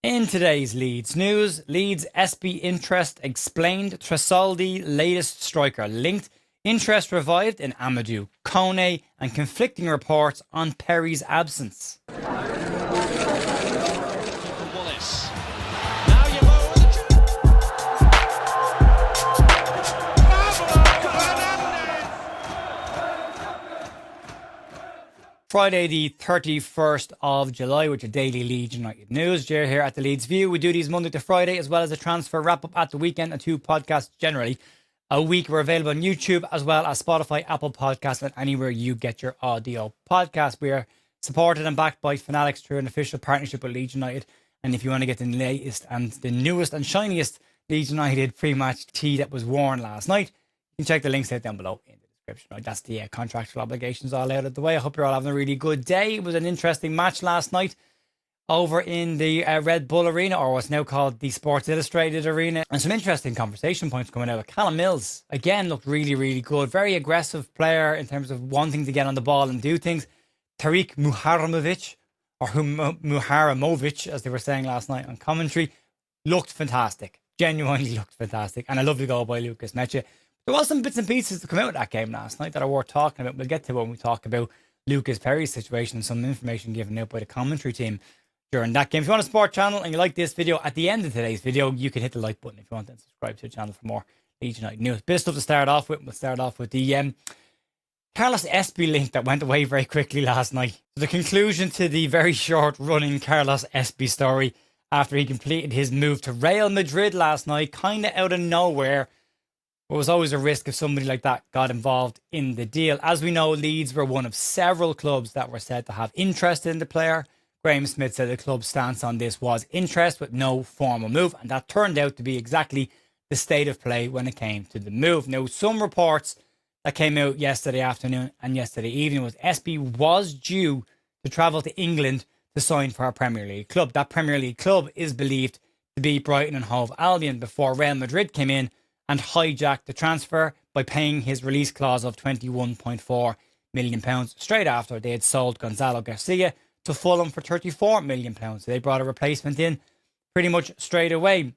In today's Leeds news, Leeds Espie interest explained, Tresaldi latest striker linked, interest revived in Amadou Kone, and conflicting reports on Perri's absence. Friday the 31st of July with your daily Leeds United news. Jer here at the Leeds View. We do these Monday to Friday as well as a transfer wrap-up at the weekend and 2 podcasts generally a week. We're available on YouTube as well as Spotify, Apple Podcasts and anywhere you get your audio podcast. We are supported and backed by Fanatics through an official partnership with Leeds United. And if you want to get the latest and the newest and shiniest Leeds United pre-match tee that was worn last night, you can check the links out down below in the description. Right, that's the contractual obligations all out of the way. I hope you're all having a really good day. It was an interesting match last night over in the Red Bull Arena, or what's now called the Sports Illustrated Arena, and some interesting conversation points coming out. Callum Mills again looked really good, very aggressive player in terms of wanting to get on the ball and do things. Tariq Muharamovic, or Muharamovic as they were saying last night on commentary, looked fantastic, genuinely looked fantastic, and a lovely goal by Lucas Perri. There was some bits and pieces to come out of that game last night that are worth talking about. We'll get to when we talk about Lucas Perri's situation and some information given out by the commentary team during that game. If you want a sport channel and you like this video, at the end of today's video, you can hit the like button if you want and subscribe to the channel for more Leeds United news. Bit of stuff to start off with. We'll start off with the Carlos Espie link that went away very quickly last night. The conclusion to the very short running Carlos Espie story after he completed his move to Real Madrid last night, kind of out of nowhere. There was always a risk if somebody like that got involved in the deal. As we know, Leeds were one of several clubs that were said to have interest in the player. Graham Smith said the club's stance on this was interest with no formal move, and that turned out to be exactly the state of play when it came to the move. Now, some reports that came out yesterday afternoon and yesterday evening was Espie was due to travel to England to sign for a Premier League club. That Premier League club is believed to be Brighton and Hove Albion, before Real Madrid came in and hijacked the transfer by paying his release clause of £21.4 million straight after they had sold Gonzalo Garcia to Fulham for £34 million. So they brought a replacement in pretty much straight away.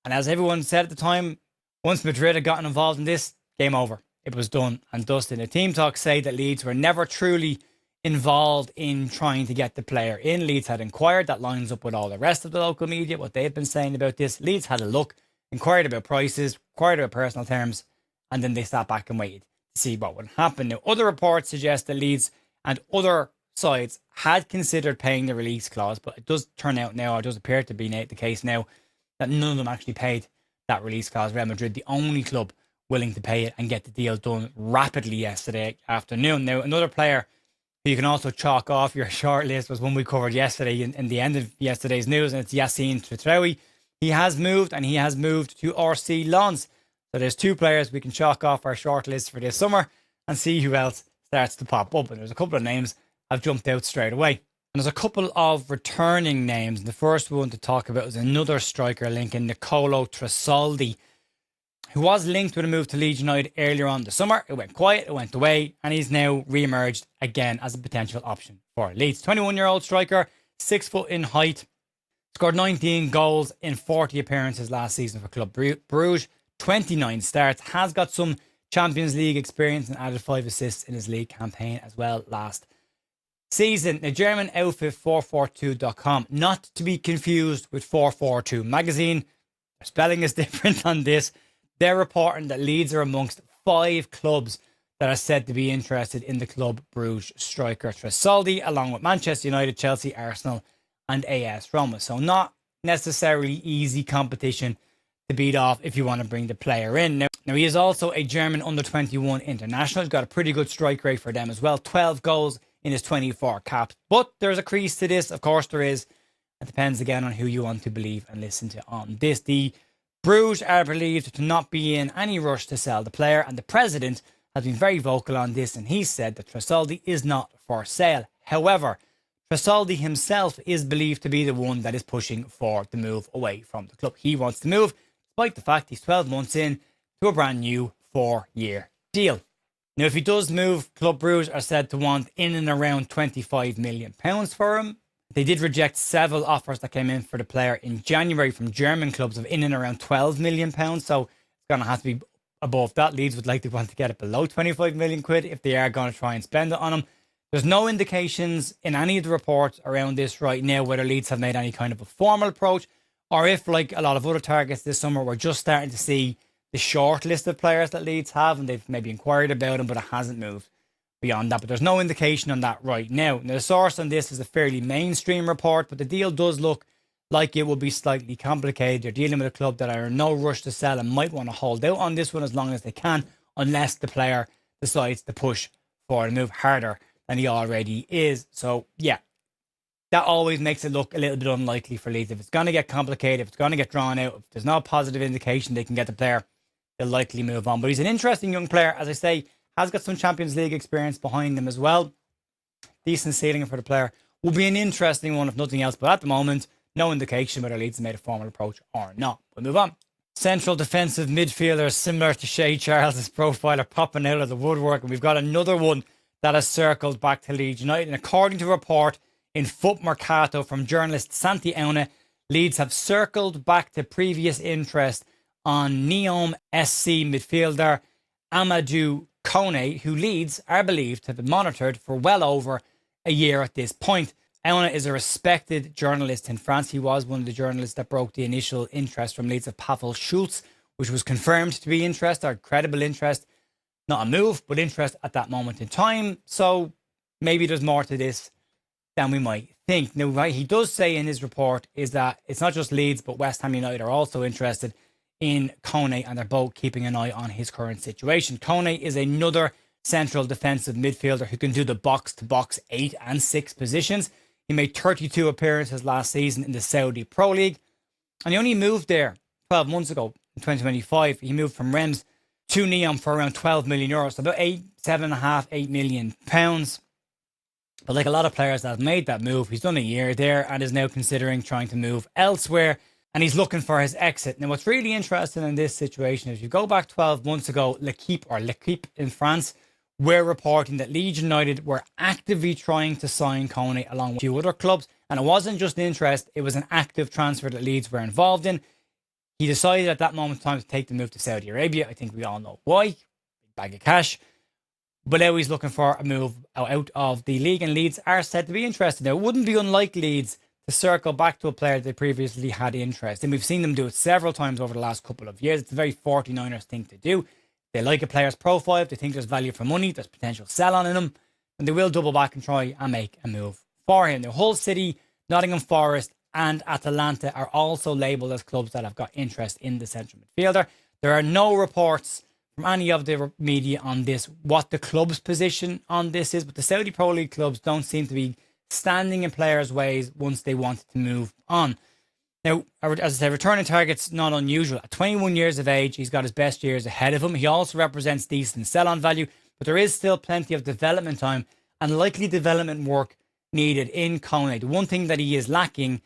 And as everyone said at the time, once Madrid had gotten involved in this, game over. It was done and dusted. The team talks say that Leeds were never truly involved in trying to get the player in. Leeds had inquired. That lines up with all the rest of the local media, what they've been saying about this. Leeds had a look, inquired about prices, inquired about personal terms, and then they sat back and waited to see what would happen. Now, other reports suggest that Leeds and other sides had considered paying the release clause, but it does turn out now, or does appear to be the case now, that none of them actually paid that release clause. Real Madrid, the only club willing to pay it and get the deal done rapidly yesterday afternoon. Now, another player who you can also chalk off your short list was one we covered yesterday in the end of yesterday's news, and it's Yassine Traoui. He has moved, and he has moved to RC Lens. So there's 2 players we can chalk off our short list for this summer and see who else starts to pop up. And there's a couple of names have jumped out straight away. And there's a couple of returning names. The first one to talk about is another striker linking Nicolò Tresoldi, who was linked with a move to Leeds United earlier on this summer. It went quiet, it went away, and he's now re-emerged again as a potential option for Leeds. 21-year-old striker, 6 foot in height, scored 19 goals in 40 appearances last season for Club Brugge, 29 starts, has got some Champions League experience and added 5 assists in his league campaign as well last season. The German outfit 442.com, not to be confused with 442 magazine. Their spelling is different on this. They're reporting that Leeds are amongst 5 clubs that are said to be interested in the Club Brugge striker Tresaldi, along with Manchester United, Chelsea, Arsenal and AS Roma. So not necessarily easy competition to beat off if you want to bring the player in. Now he is also a German under-21 international. He's got a pretty good strike rate for them as well. 12 goals in his 24 caps. But there's a crease to this. Of course there is. It depends again on who you want to believe and listen to on this. The Bruges are believed to not be in any rush to sell the player, and the president has been very vocal on this, and he said that Tresaldi is not for sale. However, Tresaldi himself is believed to be the one that is pushing for the move away from the club. He wants to move, despite the fact he's 12 months in to a brand new 4-year deal. Now, if he does move, Club Brugge are said to want in and around £25 million for him. They did reject several offers that came in for the player in January from German clubs of in and around £12 million. So it's going to have to be above that. Leeds would like to want to get it below 25 million quid if they are going to try and spend it on him. There's no indications in any of the reports around this right now whether Leeds have made any kind of a formal approach, or if, like a lot of other targets this summer, we're just starting to see the short list of players that Leeds have and they've maybe inquired about him, but it hasn't moved beyond that. But there's no indication on that right now. Now, the source on this is a fairly mainstream report, but the deal does look like it will be slightly complicated. They're dealing with a club that are in no rush to sell and might want to hold out on this one as long as they can, unless the player decides to push for a move harder than he already is. So, yeah, that always makes it look a little bit unlikely for Leeds. If it's going to get complicated, if it's going to get drawn out, if there's no positive indication they can get the player, they'll likely move on. But he's an interesting young player, as I say, has got some Champions League experience behind him as well. Decent ceiling for the player. Will be an interesting one if nothing else. But at the moment, no indication whether Leeds have made a formal approach or not. We'll move on. Central defensive midfielders similar to Shay Charles's profile are popping out of the woodwork. And we've got another one that has circled back to Leeds United. And according to a report in Foot Mercato from journalist Santi Auna, Leeds have circled back to previous interest on NEOM SC midfielder Amadou Kone, who Leeds are believed to have been monitored for well over a year at this point. Auna is a respected journalist in France. He was one of the journalists that broke the initial interest from Leeds of Pavel Schultz, which was confirmed to be interest, or credible interest. Not a move, but interest at that moment in time. So maybe there's more to this than we might think. Now, what he does say in his report is that it's not just Leeds, but West Ham United are also interested in Kone, and they're both keeping an eye on his current situation. Kone is another central defensive midfielder who can do the box-to-box 8 and 6 positions. He made 32 appearances last season in the Saudi Pro League, and he only moved there 12 months ago in 2025. He moved from Reims to NEOM for around €12 million, so about £8 million. But like a lot of players that have made that move, he's done a year there and is now considering trying to move elsewhere. And he's looking for his exit. Now, what's really interesting in this situation is you go back 12 months ago, L'Equipe in France were reporting that Leeds United were actively trying to sign Kone along with a few other clubs. And it wasn't just interest, it was an active transfer that Leeds were involved in. He decided at that moment in time to take the move to Saudi Arabia. I think we all know why. Big bag of cash. But now he's looking for a move out of the league, and Leeds are said to be interested. Now, it wouldn't be unlike Leeds to circle back to a player they previously had interest. And we've seen them do it several times over the last couple of years. It's a very 49ers thing to do. They like a player's profile. If they think there's value for money, there's potential sell on in him, and they will double back and try and make a move for him. Now, Hull City, Nottingham Forest and Atalanta are also labelled as clubs that have got interest in the central midfielder. There are no reports from any of the media on this, what the club's position on this is, but the Saudi Pro League clubs don't seem to be standing in players' ways once they want to move on. Now, as I said, returning target's not unusual. At 21 years of age, he's got his best years ahead of him. He also represents decent sell-on value, but there is still plenty of development time and likely development work needed in Kone. The one thing that he is lacking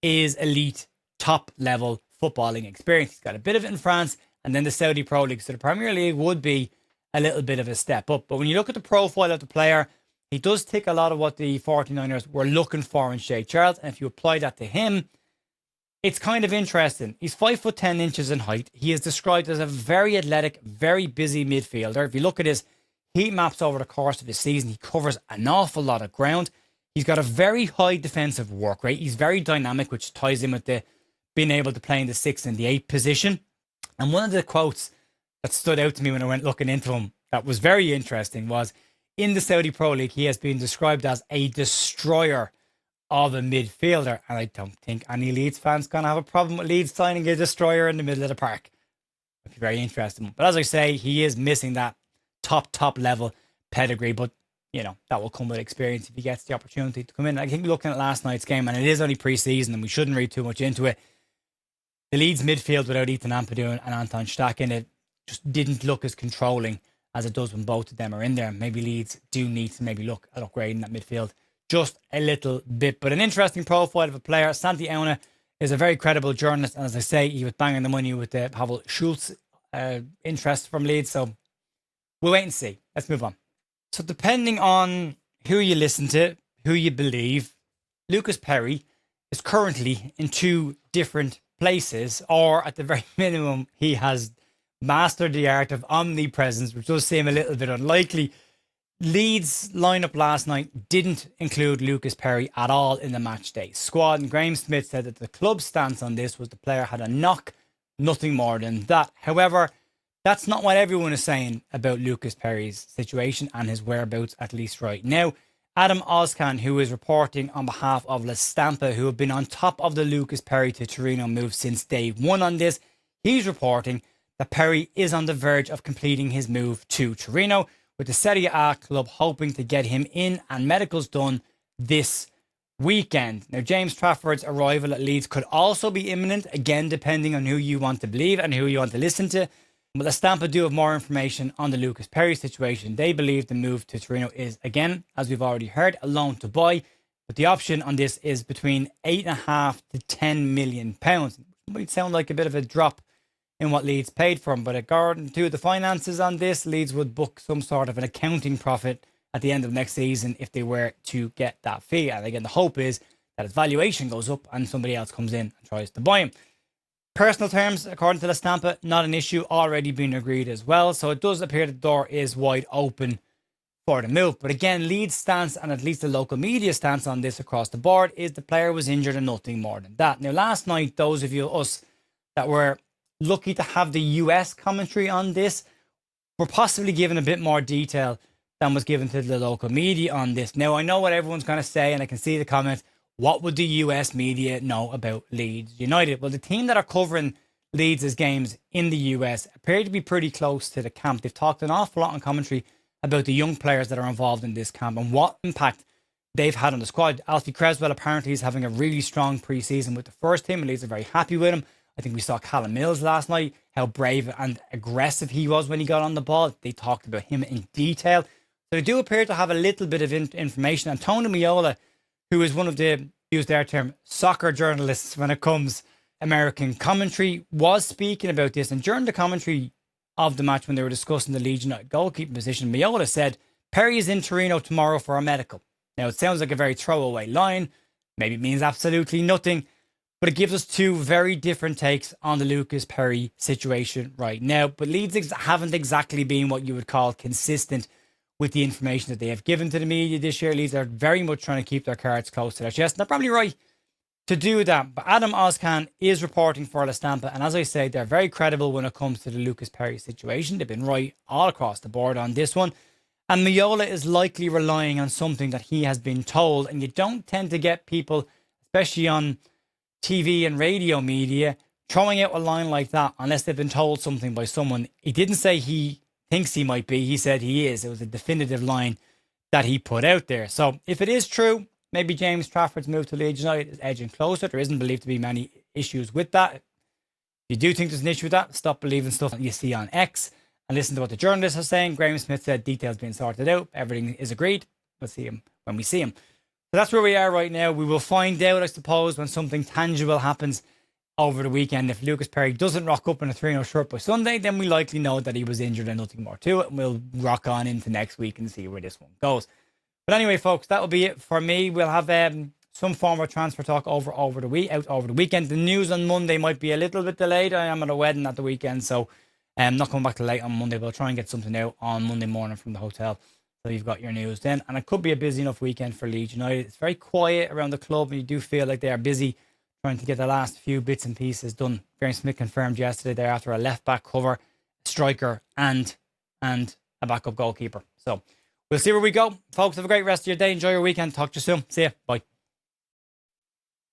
is elite, top-level footballing experience. He's got a bit of it in France and then the Saudi Pro League. So the Premier League would be a little bit of a step up. But when you look at the profile of the player, he does tick a lot of what the 49ers were looking for in Shay Charles. And if you apply that to him, it's kind of interesting. He's 5'10" in height. He is described as a very athletic, very busy midfielder. If you look at his heat maps over the course of the season, he covers an awful lot of ground. He's got a very high defensive work rate. He's very dynamic, which ties in with the being able to play in the 6 and the 8 position. And one of the quotes that stood out to me when I went looking into him that was very interesting was, in the Saudi Pro League, he has been described as a destroyer of a midfielder. And I don't think any Leeds fans going to have a problem with Leeds signing a destroyer in the middle of the park. It'd be very interesting. But as I say, he is missing that top level pedigree. But, you know, that will come with experience if he gets the opportunity to come in. I think looking at last night's game, and it is only pre-season and we shouldn't read too much into it, the Leeds midfield without Ethan Ampadu and Anton Stach in it just didn't look as controlling as it does when both of them are in there. Maybe Leeds do need to maybe look at upgrading that midfield just a little bit. But an interesting profile of a player. Santi Auna is a very credible journalist, and as I say, he was banging the money with the Pavel Schultz interest from Leeds. So we'll wait and see. Let's move on. So depending on who you listen to, who you believe, Lucas Perri is currently in two different places, or at the very minimum, he has mastered the art of omnipresence, which does seem a little bit unlikely. Leeds' lineup last night didn't include Lucas Perri at all in the match day squad, and Graham Smith said that the club's stance on this was the player had a knock, nothing more than that. However, that's not what everyone is saying about Lucas Perri's situation and his whereabouts, at least right now. Adam Ozcan, who is reporting on behalf of La Stampa, who have been on top of the Lucas Perri to Torino move since day one on this, he's reporting that Perri is on the verge of completing his move to Torino, with the Serie A club hoping to get him in and medicals done this weekend. Now, James Trafford's arrival at Leeds could also be imminent, again, depending on who you want to believe and who you want to listen to. But La Stampa do have more information on the Lucas Perri situation. They believe the move to Torino is, again, as we've already heard, a loan to buy. But the option on this is between £8.5 to £10 million. It might sound like a bit of a drop in what Leeds paid for him, but according to the finances on this, Leeds would book some sort of an accounting profit at the end of next season if they were to get that fee. And again, the hope is that his valuation goes up and somebody else comes in and tries to buy him. Personal terms, according to La Stampa, not an issue, already been agreed as well. So it does appear the door is wide open for the move. But again, Leeds' stance, and at least the local media stance on this across the board, is the player was injured and nothing more than that. Now, last night, those of you, us, that were lucky to have the US commentary on this, were possibly given a bit more detail than was given to the local media on this. Now, I know what everyone's going to say, and I can see the comments. What would the US media know about Leeds United? Well, the team that are covering Leeds' games in the US appear to be pretty close to the camp. They've talked an awful lot on commentary about the young players that are involved in this camp and what impact they've had on the squad. Alfie Creswell apparently is having a really strong pre-season with the first team, and Leeds are very happy with him. I think we saw Callum Mills last night, how brave and aggressive he was when he got on the ball. They talked about him in detail. So they do appear to have a little bit of information. And Tony Meola, who is one of the, use their term, soccer journalists when it comes American commentary, was speaking about this. And during the commentary of the match, when they were discussing the Leeds United goalkeeping position, Meola said, Perri is in Torino tomorrow for a medical. Now, it sounds like a very throwaway line. Maybe it means absolutely nothing. But it gives us two very different takes on the Lucas Perri situation right now. But Leeds haven't exactly been what you would call consistent with the information that they have given to the media this year. Leeds are very much trying to keep their cards close to their chest. And they're probably right to do that. But Adam Ozcan is reporting for La Stampa. And as I say, they're very credible when it comes to the Lucas Perri situation. They've been right all across the board on this one. And Meola is likely relying on something that he has been told. And you don't tend to get people, especially on TV and radio media, throwing out a line like that unless they've been told something by someone. He didn't say he thinks he might be. He said he is. It was a definitive line that he put out there. So if it is true, maybe James Trafford's move to Leeds United is edging closer. There isn't believed to be many issues with that. If you do think there's an issue with that, stop believing stuff that you see on X and listen to what the journalists are saying. Graham Smith said details being sorted out. Everything is agreed. We'll see him when we see him. So that's where we are right now. We will find out, I suppose, when something tangible happens over the weekend. If Lucas Perri doesn't rock up in a 3-0 shirt by Sunday, then we likely know that he was injured and nothing more to it. And we'll rock on into next week and see where this one goes. But anyway, folks, that'll be it for me. We'll have some form of transfer talk over the weekend. The news on Monday might be a little bit delayed. I am at a wedding at the weekend, so I'm not coming back till late on Monday, but I'll try and get something out on Monday morning from the hotel. So you've got your news then. And it could be a busy enough weekend for Leeds United. It's very quiet around the club, and you do feel like they are busy trying to get the last few bits and pieces done. Graham Smith confirmed yesterday they're after a left-back cover, striker, and a backup goalkeeper. So we'll see where we go. Folks, have a great rest of your day. Enjoy your weekend. Talk to you soon. See ya. Bye.